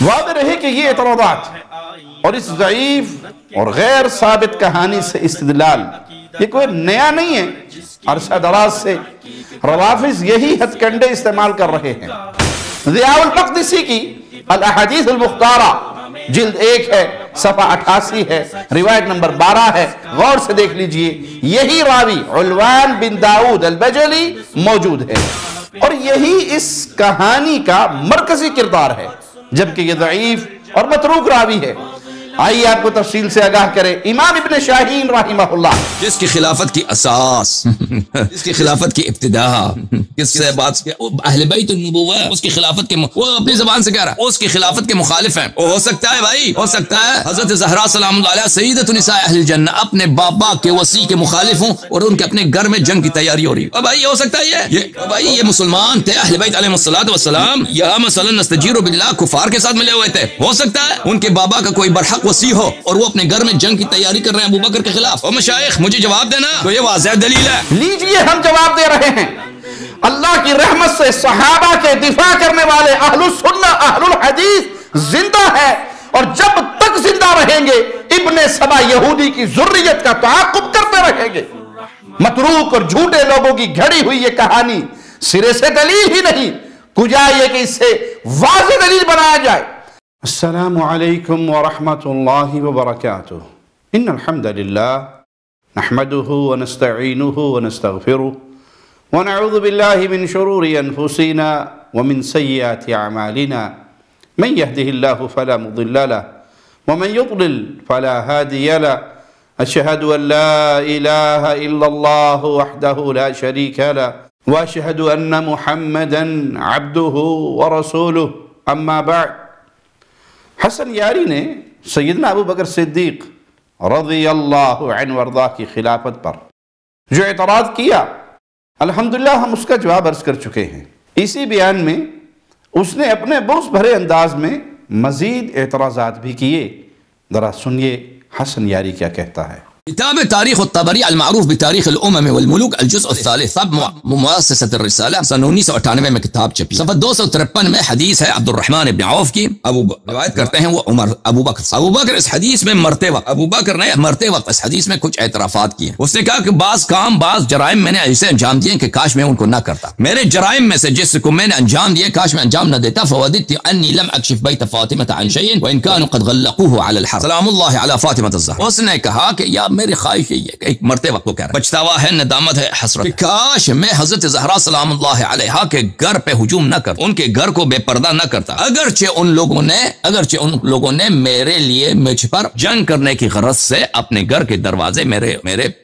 واضح رہے کہ یہ اعتراضات اور اس ضعیف اور غیر ثابت کہانی سے استدلال یہ کوئی نیا نہیں ہے، عرصہ دراز سے روافض یہی ہتھ کنڈے استعمال کر رہے ہیں۔ ضیاء المقدسی کی الاحادیث المختارہ جلد 1 ہے، صفحہ 88 ہے، روایت نمبر 12 ہے، غور سے دیکھ لیجئے، یہی راوی علوان بن داؤد البجلی موجود ہے اور یہی اس کہانی کا مرکزی کردار ہے، جبکہ یہ ضعیف اور متروک راوی ہے۔ آئیے آپ کو تفصیل سے آگاہ کرے امام ابن شاہین رحمہ اللہ، جس کی خلافت کی اساس، جس کی خلافت کی ابتدا، کس سے بات اہل بیت النبوہ، اس کی خلافت کے وہ اپنی زبان سے کہہ رہا ہے اس کی خلافت کے مخالف ہیں۔ وہ ہو سکتا ہے بھائی، ہو سکتا ہے حضرت زہرا سلام اللہ علیہ سیدۃ نساء اہل الجنہ اپنے بابا کے وصی کے مخالف ہوں اور ان کے اپنے گھر میں جنگ کی تیاری ہو رہی ہے۔ بھائی یہ ہو سکتا ہے، یہ مسلمان تھے اہل بیت علیہ الصلوۃ والسلام، یا مثلا نستجیر باللہ کفار کے ساتھ ملے ہوئے تھے، ہو سکتا ہے ان کے بابا کا کوئی برحق وصی ہو اور وہ اپنے گھر میں جنگ کی تیاری کر رہے ہیں ابو بکر کے خلاف۔ او مشائخ مجھے جواب دینا، تو یہ واضح دلیل ہے۔ لیجئے ہم جواب دے رہے ہیں۔ اللہ کی رحمت سے صحابہ کے دفاع کرنے والے اہل السنہ اہل الحدیث زندہ ہے، اور جب تک زندہ رہیں گے ابن سبا یہودی کی ذریت کا تعاقب کرتے رہیں گے۔ متروک اور جھوٹے لوگوں کی گھڑی ہوئی یہ کہانی سرے سے دلیل ہی نہیں، کجا یہ کہ اس سے واضح دلیل بنایا جائے۔ السلام علیکم ورحمۃ اللہ وبرکاتہ۔ ان الحمد للہ نحمده ونستعینه ونستغفره ونعوذ باللہ من شرور انفسنا ومن سیئات اعمالنا من يهده الله فلا مضل له ومن يضلل فلا هادي له اشهد ان لا اله الا الله وحده لا شريك له واشهد ان محمدا عبده ورسوله اما بعد۔ حسن یاری نے سیدنا ابو بکر صدیق رضی اللہ عنہ وارضاہ کی خلافت پر جو اعتراض کیا، الحمدللہ ہم اس کا جواب عرض کر چکے ہیں۔ اسی بیان میں اس نے اپنے بغض بھرے انداز میں مزید اعتراضات بھی کیے۔ ذرا سنیے حسن یاری کیا کہتا ہے۔ کتاب تاریخ الطبری المعروف بتاریخ الامم والملوک الجزء الثالث مؤسسۃ الرسالہ سن 1998 میں کتاب چھپی، صفحہ 253 میں حدیث ہے عبد الرحمن ابن عوف کی، روایت کرتے ہیں وہ ابو بکر اس حدیث میں مرتے وقت ابو بکر نے مرتے وقت اس حدیث میں کچھ اعترافات کیے۔ اس نے کہا کہ بعض جرائم میں نے ایسے انجام دیے کہ کاش میں ان کو نہ کرتا، میرے جرائم میں سے جس کو میں نے انجام دیے کاش میں انجام نہ دیتا، فوددت انی لم اکشف بیت فاطمہ عن شیء وان كانوا قد غلقوه على الحرب سلام اللہ علی فاطمہ الزہرا۔ اس نے کہا کہ یا میری خواہش یہی ہے کہ ایک مرتے وقت کو کہہ رہا ہے، پچھتاوا ہے، ندامت ہے، حسرت ہے، کاش میں حضرت زہرا سلام اللہ علیہا کے گھر پہ ہجوم نہ کرتا، ان کے گھر کو بے پردہ نہ کرتا، اگرچہ ان لوگوں نے میرے لیے مجھ پر جنگ کرنے کی غرض سے اپنے گھر کے دروازے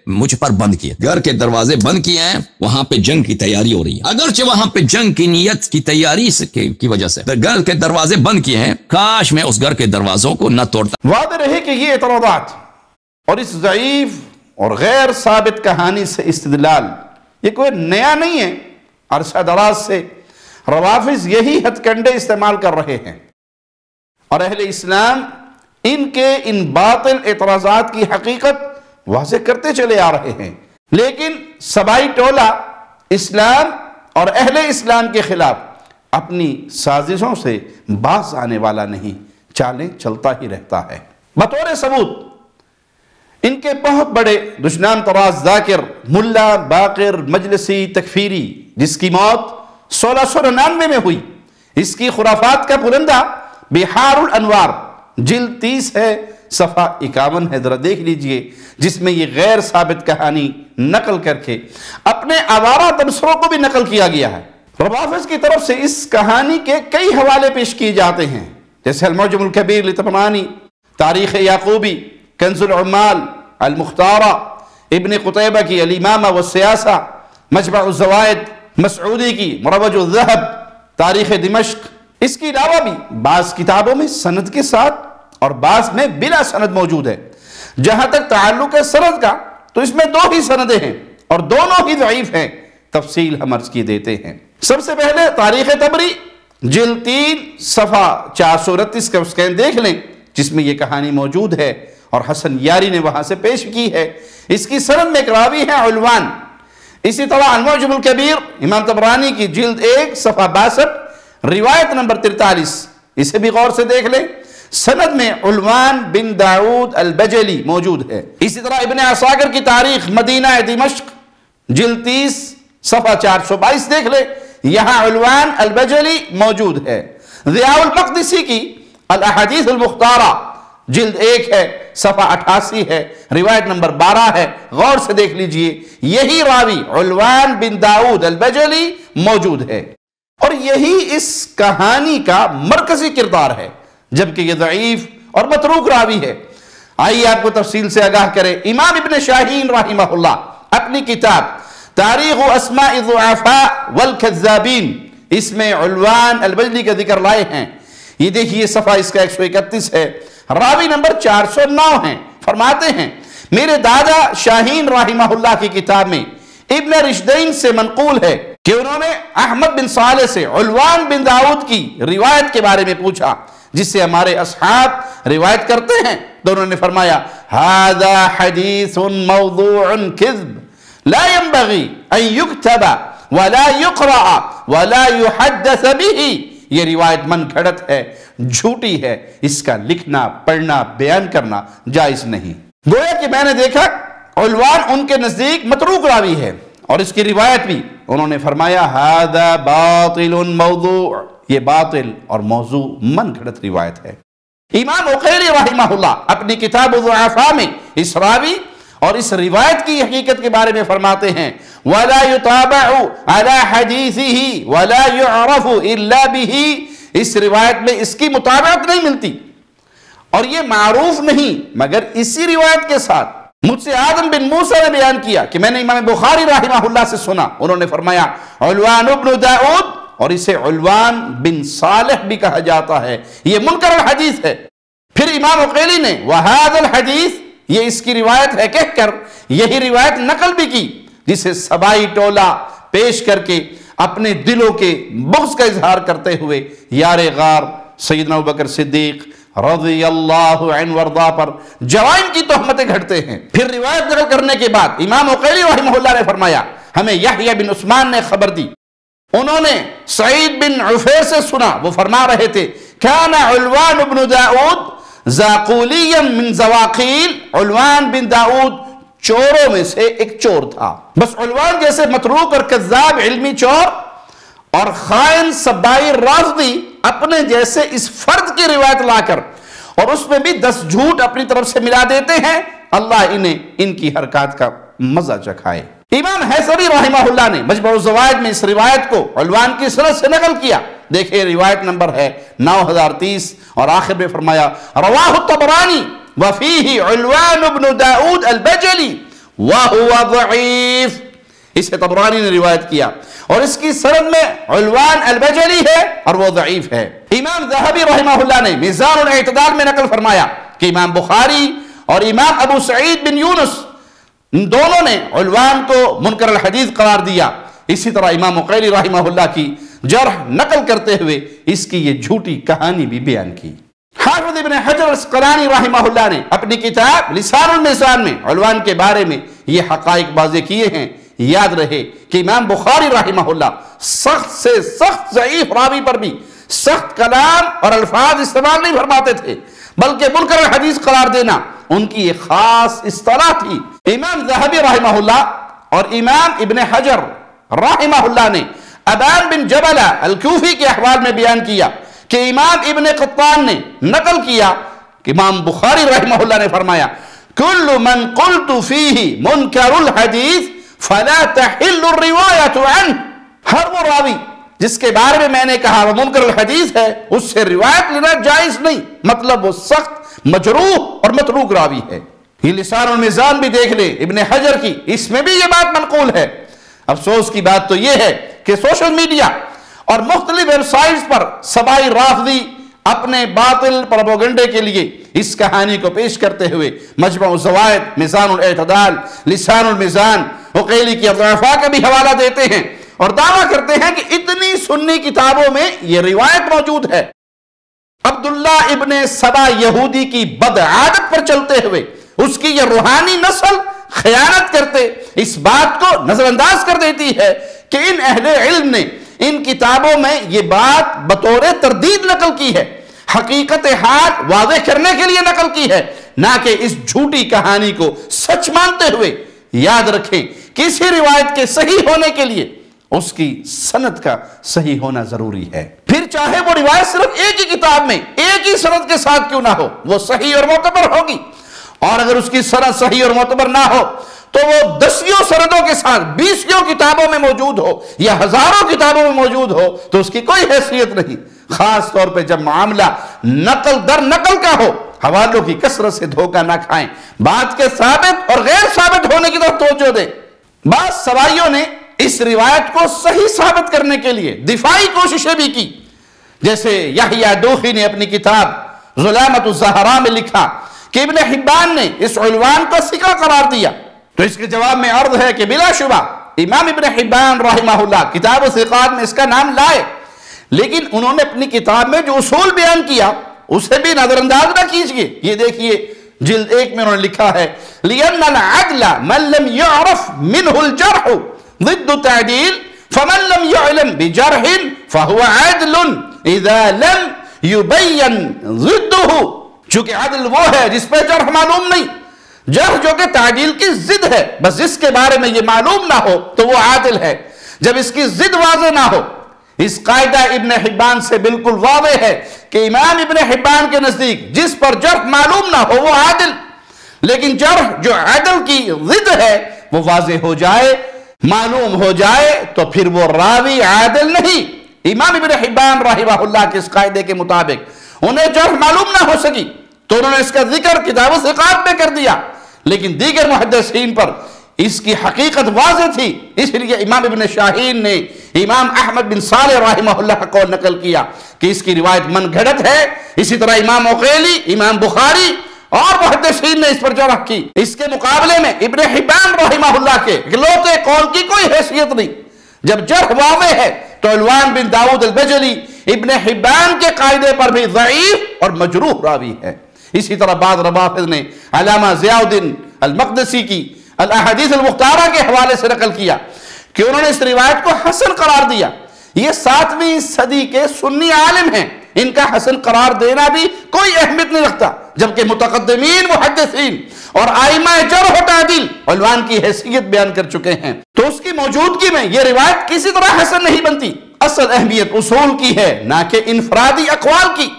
مجھ پر بند کیے، گھر کے دروازے بند کیے ہیں، وہاں پہ جنگ کی تیاری ہو رہی ہے، اگرچہ وہاں پہ جنگ کی نیت کی تیاری کی وجہ سے گھر کے دروازے بند کیے ہیں، کاش میں اس گھر کے دروازوں کو نہ توڑتا۔ واضح رہے کہ یہ اعتراضات اور اس ضعیف اور غیر ثابت کہانی سے استدلال یہ کوئی نیا نہیں ہے، عرصہ دراز سے روافض یہی ہتھ کنڈے استعمال کر رہے ہیں، اور اہل اسلام ان کے ان باطل اعتراضات کی حقیقت واضح کرتے چلے آ رہے ہیں، لیکن سبائی ٹولہ اسلام اور اہل اسلام کے خلاف اپنی سازشوں سے باز آنے والا نہیں، چالیں چلتا ہی رہتا ہے۔ بطور ثبوت ان کے بہت بڑے دشنام طراز ذاکر ملا باقر مجلسی تکفیری، جس کی موت 1699 میں ہوئی، اس کی خرافات کا پرندہ بحار الانوار جلد 30 ہے، صفحہ 51 ہے، ذرا دیکھ لیجئے، جس میں یہ غیر ثابت کہانی نقل کر کے اپنے آوارہ تبصروں کو بھی نقل کیا گیا ہے۔ روافض کی طرف سے اس کہانی کے کئی حوالے پیش کیے جاتے ہیں، جیسے المعجم الکبیر لطبرانی، تاریخ یعقوبی، کنز العمال، المختارہ، ابن قتیبہ کی الامامہ والسیاسہ، مجمع الزوائد، مسعودی کی مروج الذہب، تاریخ دمشق۔ اس کے علاوہ بھی بعض کتابوں میں سند کے ساتھ اور بعض میں بلا سند موجود ہے۔ جہاں تک تعلق ہے سند کا تو اس میں 2 ہی سندیں ہیں اور دونوں ہی ضعیف ہیں، تفصیل ہم عرض کی دیتے ہیں۔ سب سے پہلے تاریخ طبری جلد 3 صفحہ 438 کا اسکین دیکھ لیں، جس میں یہ کہانی موجود ہے اور حسن یاری نے وہاں سے پیش کی ہے۔ اس کی سند میں ایک راوی ہے علوان۔ اسی طرح المعجم الکبیر امام طبرانی کی جلد 1 صفحہ 62 روایت نمبر 43، اسے بھی غور سے دیکھ لیں، سند میں علوان بن داؤد البجلی موجود ہے۔ اسی طرح ابن عساکر کی تاریخ مدینہ دمشق جلد 30 صفحہ 422 دیکھ لیں، یہاں علوان البجلی موجود ہے۔ ضیاء المقدسی کی الاحادیث المختارہ جلد 1 ہے، صفحہ 88 ہے، روایت نمبر 12 ہے، غور سے دیکھ لیجئے، یہی راوی علوان بن داؤد البجلی موجود ہے، اور یہی اس کہانی کا مرکزی کردار ہے، جبکہ یہ ضعیف اور متروک راوی ہے۔ آئیے آپ کو تفصیل سے آگاہ کرے۔ امام ابن شاہین رحمہ اللہ اپنی کتاب تاریخ اسماء الضعفاء والکذابین، اس میں علوان البجلی کا ذکر لائے ہیں۔ یہ دیکھیے صفحہ اس کا 131 ہے، راوی نمبر 409 ہیں۔ فرماتے ہیں میرے دادا شاہین رحمہ اللہ کی کتاب میں ابن رشدین سے منقول ہے کہ انہوں نے احمد بن صالح سے علوان بن داؤد کی روایت کے بارے میں پوچھا، جس سے ہمارے اصحاب روایت کرتے ہیں، تو انہوں نے فرمایا هذا حدیث موضوع کذب لا ينبغي ان يكتب ولا يقرأ ولا يحدث به، یہ روایت من گھڑت ہے، جھوٹی ہے، اس کا لکھنا، پڑھنا، بیان کرنا جائز نہیں۔ گویا کہ میں نے دیکھا علوان ان کے نزدیک متروک راوی ہے، اور اس کی روایت بھی انہوں نے فرمایا هذا باطل موضوع، یہ باطل اور موضوع من گھڑت روایت ہے۔ امام عقیلی رحمہ اللہ اپنی کتاب الضعفاء میں اس راوی اور اس روایت کی حقیقت کے بارے میں فرماتے ہیں وَلَا يُطَابَعُ عَلَى حَدِيثِهِ وَلَا يُعْرَفُ إِلَّا بِهِ، اس روایت میں اس کی مطابقت نہیں ملتی اور یہ معروف نہیں مگر اسی روایت کے ساتھ۔ مجھ سے آدم بن موسیٰ نے بیان کیا کہ میں نے امام بخاری رحمہ اللہ سے سنا، انہوں نے فرمایا علوان ابن داؤد، اور اسے علوان بن صالح بھی کہا جاتا ہے، یہ منکر الحدیث ہے۔ پھر امام عقیلی نے وَهَذَا الْحَدِيث، یہ اس کی روایت ہے کہہ کر یہی روایت نقل بھی کی، جسے سبائی ٹولہ پیش کر کے اپنے دلوں کے بغض کا اظہار کرتے ہوئے یار غار سیدنا ابوبکر صدیق رضی اللہ عنہ وارضاہ پر جرائم کی تہمتیں گھڑتے ہیں۔ پھر روایت نقل کرنے کے بعد امام عقیلی رحمہ اللہ نے فرمایا ہمیں یحییٰ بن عثمان نے خبر دی، انہوں نے سعید بن عفیر سے سنا، وہ فرما رہے تھے کان علوان بن داؤد زاقولیا من زواقیل، علوان بن داؤد چوروں میں سے ایک چور تھا۔ بس علوان جیسے متروک اور کذاب علمی چور اور خائن سبائی رافضی اپنے جیسے اس فرد کی روایت لا کر اور اس میں بھی 10 جھوٹ اپنی طرف سے ملا دیتے ہیں، اللہ انہیں ان کی حرکات کا مزہ چکھائے۔ امام حیثمی رحمہ اللہ نے مجموع الزوائد میں اس روایت کو علوان کی سند سے نقل کیا، دیکھیں روایت نمبر ہے 9030، اور آخر میں فرمایا رواہ الطبرانی وفیہ علوان بن داؤد البجلی وہو ضعیف، اسے طبرانی نے روایت کیا اور اس کی سند میں علوان البجلی ہے اور وہ ضعیف ہے۔ امام ذہبی رحمہ اللہ نے میزان الاعتدال میں نقل فرمایا کہ امام بخاری اور امام ابو سعید بن یونس دونوں نے علوان کو منکر الحدیث قرار دیا۔ اسی طرح امام عقیلی رحمہ اللہ کی جرح نقل کرتے ہوئے اس کی یہ جھوٹی کہانی بھی بیان کی۔ حافظ ابن حجر اسقلانی رحمہ اللہ نے اپنی کتاب لسان المیزان میں علوان کے بارے میں یہ حقائق واضح کیے ہیں۔ یاد رہے کہ امام بخاری رحمہ اللہ سخت سے سخت ضعیف راوی پر بھی سخت کلام اور الفاظ استعمال نہیں فرماتے تھے، بلکہ منکر الحدیث قرار دینا ان کی ایک خاص اصطلاح تھی۔ امام ذہبی رحمہ اللہ اور امام ابن حجر رحمہ اللہ نے ابان بن جبلہ الکوفی کے احوال میں بیان کیا کہ امام ابن قطان نے نقل کیا کہ امام بخاری رحمہ اللہ نے فرمایا کل من قلت فیہ منکر الحدیث فلا تحل الروایت عنہ، ہر وہ راوی جس کے بارے میں نے کہا وہ منکر الحدیث ہے اس سے روایت لینا جائز نہیں، مطلب وہ سخت مجروح اور متروک راوی ہے۔ یہ لسان المیزان بھی دیکھ لیں ابن حجر کی، اس میں بھی یہ بات منقول ہے۔ افسوس کی بات تو یہ ہے کہ سوشل میڈیا اور مختلف ویب سائٹس پر سبائی رافضی اپنے باطل پروپیگنڈے کے لیے اس کہانی کو پیش کرتے ہوئے مجموع الزوائد، میزان الاعتدال، لسان المیزان، عقیلی کی الضعفاء کا بھی حوالہ دیتے ہیں اور دعویٰ کرتے ہیں کہ اتنی سنی کتابوں میں یہ روایت موجود ہے۔ عبداللہ ابن سبا یہودی کی بد عادت پر چلتے ہوئے اس کی یہ روحانی نسل خیانت کرتے اس بات کو نظر انداز کر دیتی ہے کہ ان اہل علم نے ان کتابوں میں یہ بات بطور تردید نقل کی ہے، حقیقت حال واضح کرنے کے لیے نقل کی ہے، نہ کہ اس جھوٹی کہانی کو سچ مانتے ہوئے۔ یاد رکھیں کسی روایت کے صحیح ہونے کے لیے اس کی سند کا صحیح ہونا ضروری ہے، پھر چاہے وہ روایت صرف ایک ہی کتاب میں ایک ہی سند کے ساتھ کیوں نہ ہو، وہ صحیح اور معتبر ہوگی۔ اور اگر اس کی سند صحیح اور معتبر نہ ہو تو وہ 10 سندوں کے ساتھ 20 کتابوں میں موجود ہو یا ہزاروں کتابوں میں موجود ہو تو اس کی کوئی حیثیت نہیں، خاص طور پہ جب معاملہ نقل در نقل کا ہو۔ حوالوں کی کثرت سے دھوکہ نہ کھائیں، بات کے ثابت اور غیر ثابت ہونے کی طرف توجہ دیں۔ بعض سوائیوں نے اس روایت کو صحیح ثابت کرنے کے لیے دفاعی کوششیں بھی کی، جیسے یحییٰ دوخی نے اپنی کتاب ظلامت الزہراء میں لکھا کہ ابن حبان نے اس عنوان کو ثقہ قرار دیا، تو اس کے جواب میں عرض ہے کہ بلا شبہ امام ابن حبان رحمہ اللہ کتاب الثقات میں اس کا نام لائے، لیکن انہوں نے اپنی کتاب میں جو اصول بیان کیا اسے بھی نظر انداز نہ کیجئے۔ یہ دیکھیے جلد 1 میں انہوں نے لکھا ہے لِأَنَّ الْعَدْلَ مَنْ لَمْ يُعْرَفْ مِنْهُ الْجَرْحُ ضِدُّ تَعْدِيلِ فَمَنْ لَمْ يُعْلَمْ بِجَرْحٍ فَهُوَ عَدْلٌ إِذَا لَمْ يُبَيَّنْ ضِدُّهُ۔ چونکہ عدل وہ ہے جس پہ جرح معلوم نہیں، جرح جو کہ تعدیل کی ضد ہے، بس جس کے بارے میں یہ معلوم نہ ہو تو وہ عادل ہے۔ جب اس کی ضد واضح نہ ہو، اس قاعدہ ابن حبان سے بالکل واضح ہے کہ امام ابن حبان کے نزدیک جس پر جرح معلوم نہ ہو وہ عادل، لیکن جرح جو عدل کی ضد ہے وہ واضح ہو جائے، معلوم ہو جائے تو پھر وہ راوی عادل نہیں۔ امام ابن حبان رحمہ اللہ کے اس قاعدے کے مطابق انہیں جرح معلوم نہ ہو سکی تو انہوں نے اس کا ذکر کتاب الثقات میں کر دیا، لیکن دیگر محدثین پر اس کی حقیقت واضح تھی، اس لیے امام ابن شاہین نے امام احمد بن صالح رحمہ اللہ کا قول نقل کیا کہ اس کی روایت من گھڑت ہے۔ اسی طرح امام عقیلی، امام بخاری اور محدثین نے اس پر جرح کی۔ اس کے مقابلے میں ابن حبان رحمہ اللہ کے اکلوتے قول کی کوئی حیثیت نہیں۔ جب جرح واضح ہے تو علوان بن داؤد البجلی ابن حبان کے قاعدے پر بھی ضعیف اور مجروح راوی ہے۔ اسی طرح بعض روافض نے علامہ ضیاء الدین المقدسی کی الاحادیث المختارہ کے حوالے سے نقل کیا کہ انہوں نے اس روایت کو حسن قرار دیا۔ یہ 7ویں صدی کے سنی عالم ہیں، ان کا حسن قرار دینا بھی کوئی اہمیت نہیں رکھتا، جبکہ متقدمین محدثین اور ائمہ جرح و تعدیل عنوان کی حیثیت بیان کر چکے ہیں، تو اس کی موجودگی میں یہ روایت کسی طرح حسن نہیں بنتی۔ اصل اہمیت اصول کی ہے نہ کہ انفرادی اقوال کی۔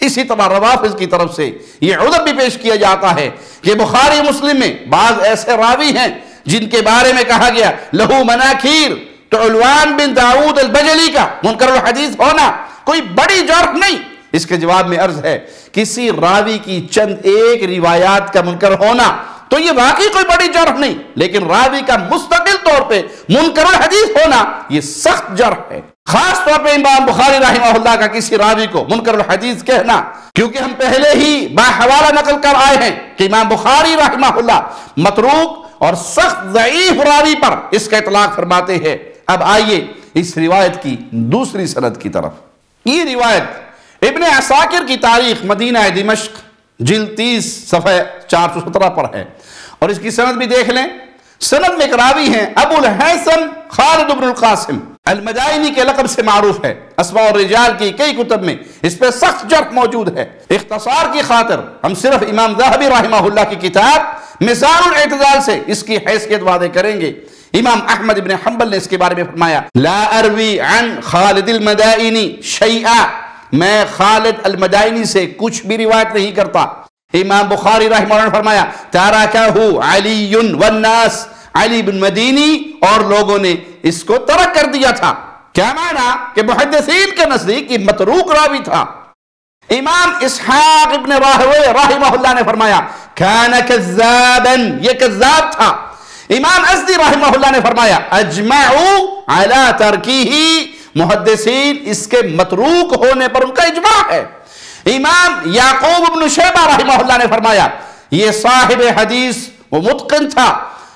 اسی طرح روافض کی طرف سے یہ عذر بھی پیش کیا جاتا ہے کہ بخاری مسلم میں بعض ایسے راوی ہیں جن کے بارے میں کہا گیا لہو مناکیر، تو علوان بن داؤد البجلی کا منکر الحدیث ہونا کوئی بڑی جرح نہیں۔ اس کے جواب میں عرض ہے کسی راوی کی چند ایک روایات کا منکر ہونا تو یہ واقعی کوئی بڑی جرح نہیں، لیکن راوی کا مستقل طور پہ منکر الحدیث ہونا یہ سخت جرح ہے۔ خاص طور پہ امام بخاری رحمہ اللہ کا کسی راوی کو منکر الحدیث کہنا، کیونکہ ہم پہلے ہی باحوالہ نقل کر آئے ہیں کہ امام بخاری رحمہ اللہ متروک اور سخت ضعیف راوی پر اس کا اطلاق فرماتے ہیں۔ اب آئیے اس روایت کی دوسری سند کی طرف۔ یہ روایت ابن عساکر کی تاریخ مدینہ دمشق جلد 30 صفحہ 417 پر ہے، اور اس کی سند بھی دیکھ لیں۔ سند میں ایک راوی ہیں ابو الحیثم خالد بن القاسم المدائنی کے لقب سے معروف ہے۔ اسماء الرجال کی کئی کتب میں اس پہ سخت جرح موجود ہے۔ اختصار کی خاطر ہم صرف امام ذہبی رحمہ اللہ کی کتاب میزان الاعتدال سے اس کی حیثیت واضح کریں گے۔ امام احمد بن حنبل نے اس کے بارے میں فرمایا لا اروی عن خالد المدائنی شیئا، میں خالد المدائنی سے کچھ بھی روایت نہیں کرتا۔ امام بخاری رحمہ اللہ نے فرمایا ترکہ علی والناس، علی بن مدینی اور لوگوں نے اس کو ترک کر دیا تھا۔ کیا معنی کہ محدثین کے نزدیک یہ متروک راوی تھا۔ امام اسحاق ابن راہوے رحمہ اللہ نے فرمایا کان کذابا، یہ کذاب تھا۔ امام ازدی رحمہ اللہ نے فرمایا اجمعوا علی ترکیہ، محدثین اس کے متروک ہونے پر ان کا اجماع ہے۔ امام یعقوب ابن شیبہ رحمہ اللہ نے فرمایا یہ صاحب حدیث وہ متقن تھا،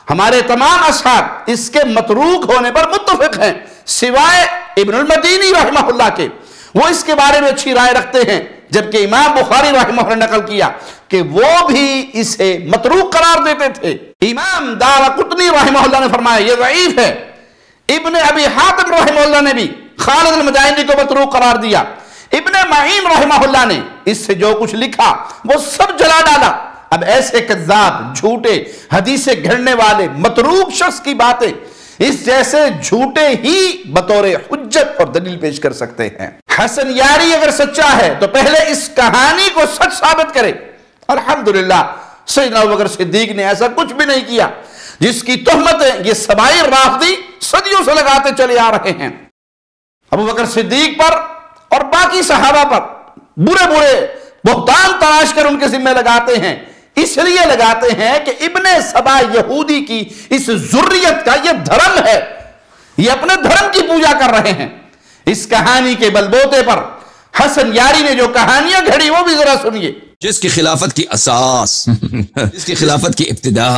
ہمارے تمام اصحاب اس کے متروک ہونے پر متفق ہیں سوائے ابن المدینی رحمہ اللہ کے، وہ اس کے بارے میں اچھی رائے رکھتے ہیں، جبکہ امام بخاری رحمہ اللہ نے نقل کیا کہ وہ بھی اسے متروک قرار دیتے تھے۔ امام دارقطنی رحمہ اللہ نے فرمایا یہ ضعیف ہے۔ ابن ابی حاتم رحمہ اللہ نے بھی خالد المدائنی کو متروک قرار دیا، ابن معین رحمہ اللہ نے اس سے جو کچھ لکھا وہ سب جلا ڈالا۔ اب ایسے کذاب، جھوٹے، حدیثیں گھڑنے والے، متروک شخص کی باتیں اس جیسے جھوٹے ہی بطور حجت اور دلیل پیش کر سکتے ہیں۔ حسن یاری اگر سچا ہے تو پہلے اس کہانی کو سچ ثابت کرے۔ الحمدللہ سیدنا ابوبکر صدیق نے ایسا کچھ بھی نہیں کیا جس کی تہمتیں یہ سبائی رافضی صدیوں سے لگاتے چلے آ رہے ہیں۔ ابوبکر صدیق پر اور باقی صحابہ پر برے برے بہتان تراش کر ان کے ذمہ لگاتے ہیں، اس لیے لگاتے ہیں کہ ابن سبا یہودی کی اس ذریت کا یہ دھرم ہے، یہ اپنے دھرم کی پوجا کر رہے ہیں۔ اس کہانی کے بلبوتے پر حسن یاری نے جو کہانیاں گھڑی وہ بھی ذرا سنیے۔ جس کی خلافت کی اساس، جس کی خلافت کی ابتدا،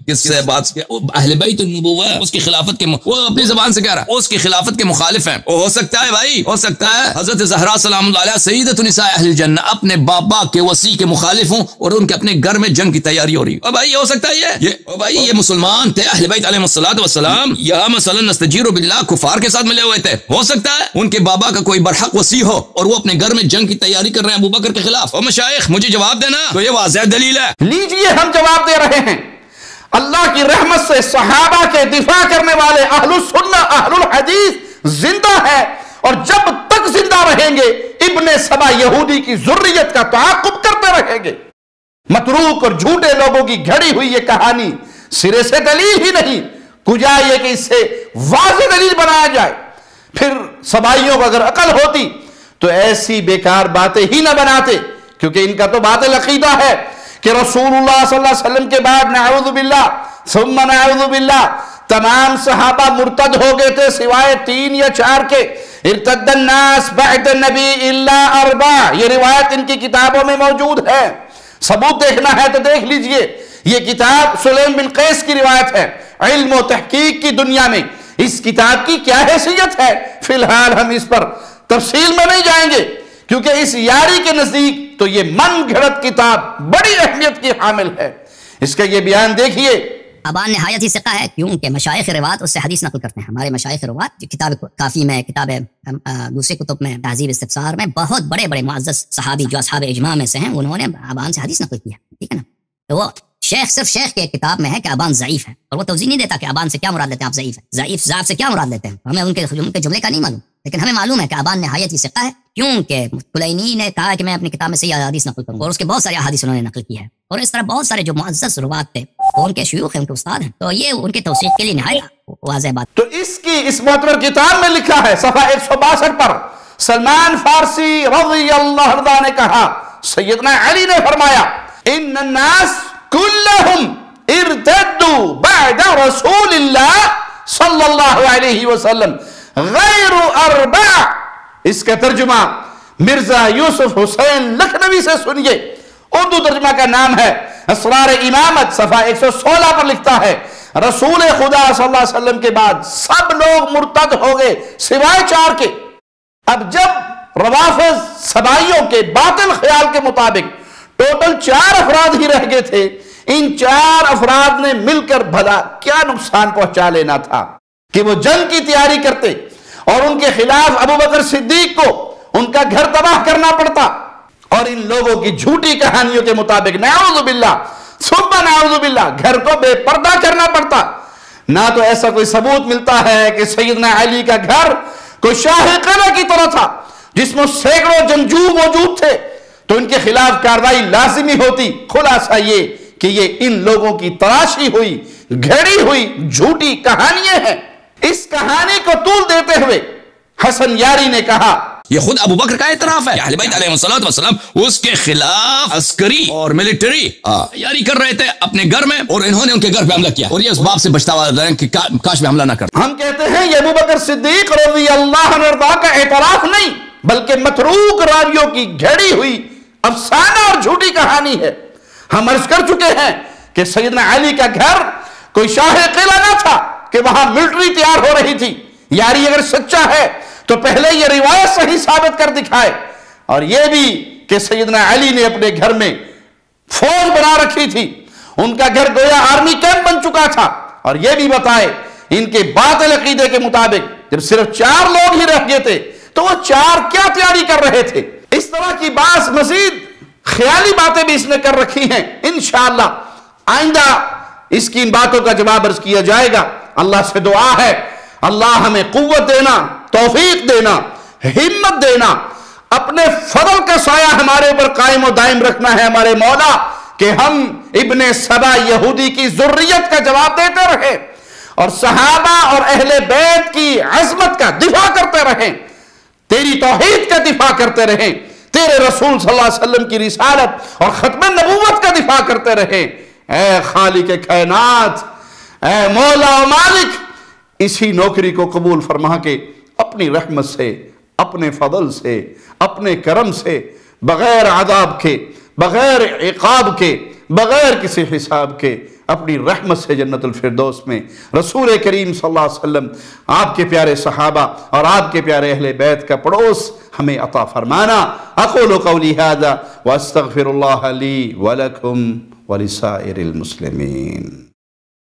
کس سے بات اہل بیت النبوہ، اس کی خلافت کے وہ اپنی زبان سے کہہ رہا ہے اس کی خلافت کے مخالف ہیں۔ وہ ہو سکتا ہے بھائی، ہو سکتا ہے حضرت زہرا سلام اللہ علیہ سیدۃ نساء اہل الجنہ اپنے بابا کے وصی کے مخالف ہوں اور ان کے اپنے گھر میں جنگ کی تیاری ہو رہی ہے۔ بھائی ہو سکتا ہے یہ مسلمان تھے اہل بیت علیہ الصلوۃ والسلام، یا مثلا نستجیر باللہ کفار کے ساتھ ملے ہوئے تھے، ہو سکتا ہے ان کے بابا کا کوئی برحق وصی ہو اور وہ اپنے گھر میں جنگ کی تیاری کر رہے ہیں ابوبکر کے خلاف۔ اور مشائخ مجھے جواب دینا، تو یہ واضح دلیل ہے۔ لیجئے ہم جواب دے رہے ہیں۔ اللہ کی رحمت سے صحابہ کے دفاع کرنے والے اہل السنہ اہل الحدیث زندہ ہے، اور جب تک زندہ رہیں گے ابن سبا یہودی کی ذریت کا تعاقب کرتے رہیں گے۔ متروک اور جھوٹے لوگوں کی گھڑی ہوئی یہ کہانی سرے سے دلیل ہی نہیں، کجا یہ کہ اس سے واضح دلیل بنایا جائے۔ پھر سبائیوں کو اگر عقل ہوتی تو ایسی بیکار باتیں ہی نہ بناتے، کیونکہ ان کا تو باطل عقیدہ ہے کہ رسول اللہ صلی اللہ علیہ وسلم کے بعد نعوذ باللہ ثم نعوذ باللہ تمام صحابہ مرتد ہو گئے تھے سوائے 3 یا 4 کے۔ ارتد الناس بعد النبی الا 4، یہ روایت ان کی کتابوں میں موجود ہے۔ ثبوت دیکھنا ہے تو دیکھ لیجئے، یہ کتاب سلیم بن قیس کی روایت ہے۔ علم و تحقیق کی دنیا میں اس کتاب کی کیا حیثیت ہے، فی الحال ہم اس پر تفصیل میں نہیں جائیں گے، کیونکہ اس یاری کے نزدیک تو یہ من گھڑت کتاب بڑی اہمیت کی حامل ہے۔ اس کا یہ بیان دیکھیے۔ ابان نہایت ہی ثقہ ہے، کیونکہ مشائخ روات اس سے حدیث نقل کرتے ہیں۔ ہمارے مشائخ روات کتاب کافی میں، کتاب دوسرے کتب میں، تہذیب استفسار میں بہت بڑے بڑے معزز صحابی جو اصحاب اجماع میں سے ہیں انہوں نے ابان سے حدیث نقل کی ہے، ٹھیک ہے نا۔ تو وہ شیخ صرف شیخ کے کتاب میں ہے کہ ابان ضعیف ہے، اور وہ توضیح نہیں دیتا کہ ابان سے کیا مراد لیتے ہیں، آپ ضعیف ہے، ضعیف ضعف سے کیا مراد لیتے ہیں، ہمیں ان کے جملے کا نہیں معلوم، لیکن ہمیں معلوم ہے کہ ابان نہایت ہی ثقہ ہے، کیونکہ کلینی نے کہا کہ میں اپنی کتاب میں سے یہ حدیث نقل کروں گا، اور اس کے بہت سارے احادیث انہوں نے نقل کی ہے، اور اس طرح بہت سارے جو معزز روات تھے وہ ان کے شیوخ ہیں، ان کے استاد ہیں، تو یہ ان کی توثیق کے لیے نہایت واضح بات۔ تو اس معتبر کتاب میں لکھا ہے صفحہ 162 پر، سلمان فارسی رضی اللہ عنہ نے کہا، سیدنا علی نے فرمایا، ان الناس کلہم ارتدوا بعد رسول اللہ صلی اللہ علیہ وسلم غیر 4۔ اس کا ترجمہ مرزا یوسف حسین لکھنوی سے سنیے، اردو ترجمہ کا نام ہے اسرار امامت، صفحہ 116 پر لکھتا ہے، رسول خدا صلی اللہ علیہ وسلم کے بعد سب لوگ مرتد ہو گئے سوائے 4 کے۔ اب جب روافض سبائیوں کے باطل خیال کے مطابق ٹوٹل 4 افراد ہی رہ گئے تھے، ان 4 افراد نے مل کر بھلا کیا نقصان پہنچا لینا تھا کہ وہ جنگ کی تیاری کرتے اور ان کے خلاف ابوبکر صدیق کو ان کا گھر تباہ کرنا پڑتا، اور ان لوگوں کی جھوٹی کہانیوں کے مطابق نعوذ باللہ ثم نعوذ باللہ گھر کو بے پردہ کرنا پڑتا۔ نہ تو ایسا کوئی ثبوت ملتا ہے کہ سیدنا علی کا گھر کوئی شاہ قلعہ کی طرح تھا جس میں سینکڑوں جنگجو موجود تھے تو ان کے خلاف کارروائی لازمی ہوتی۔ خلاصہ یہ کہ یہ ان لوگوں کی تراشی ہوئی گھڑی ہوئی جھوٹی کہانیاں ہیں۔ اس کہانی کو طول دیتے ہوئے حسن یاری نے کہا، یہ خود ابو بکر کا اعتراف ہے، اہل بیت علیہ الصلوۃ والسلام اس کے خلاف عسکری اور ملٹری تیاری کر رہے تھے اپنے گھر میں، اور انہوں نے ان کے گھر پہ حملہ کیا، اور یہ اس باب سے بچتا ہوا ہے کہ کاش میں حملہ نہ کرتا۔ ہم کہتے ہیں یہ ابوبکر صدیق رضی اللہ عنہ کا اعتراف نہیں، بلکہ متروک راویوں کی گھڑی ہوئی افسانہ اور جھوٹی کہانی ہے۔ ہم عرض کر چکے ہیں کہ سیدنا علی کا گھر کوئی شاہ قلعہ نہ تھا کہ وہاں ملٹری تیار ہو رہی تھی۔ یاری اگر سچا ہے تو پہلے یہ روایت صحیح ثابت کر دکھائے، اور یہ بھی کہ سیدنا علی نے اپنے گھر میں فوج بنا رکھی تھی، ان کا گھر گویا آرمی کیمپ بن چکا تھا، اور یہ بھی بتائے ان کے باطل عقیدے کے مطابق جب صرف 4 لوگ ہی رہ گئے تھے تو وہ 4 کیا تیاری کر رہے تھے؟ اس طرح کی بعض مزید خیالی باتیں بھی اس نے کر رکھی ہیں. انشاءاللہ آئندہ اس کی ان باتوں کا جواب عرض کیا جائے گا. اللہ سے دعا ہے اللہ ہمیں قوت دینا، توفیق دینا، ہمت دینا، اپنے فضل کا سایہ ہمارے اوپر قائم و دائم رکھنا ہے ہمارے مولا، کہ ہم ابن سبا یہودی کی ذریت کا جواب دیتے رہیں اور صحابہ اور اہل بیت کی عظمت کا دفاع کرتے رہیں، تیری توحید کا دفاع کرتے رہیں، تیرے رسول صلی اللہ علیہ وسلم کی رسالت اور ختم نبوت کا دفاع کرتے رہیں. اے خالق کائنات، اے مولا و مالک، اسی نوکری کو قبول فرما کے اپنی رحمت سے، اپنے فضل سے، اپنے کرم سے، بغیر عذاب کے، بغیر عقاب کے، بغیر کسی حساب کے، اپنی رحمت سے جنت الفردوس میں رسول کریم صلی اللہ علیہ وسلم، آپ کے پیارے صحابہ اور آپ کے پیارے اہل بیت کا پڑوس ہمیں عطا فرمانا. اقول قولی ھذا واستغفر اللہ لی ولکم ولسائر المسلمین.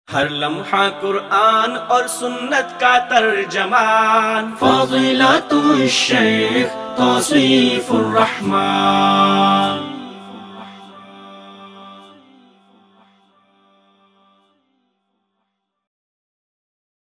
ہر لمحہ قرآن اور سنت کا ترجمان، فضیلت الشیخ توصیف الرحمان.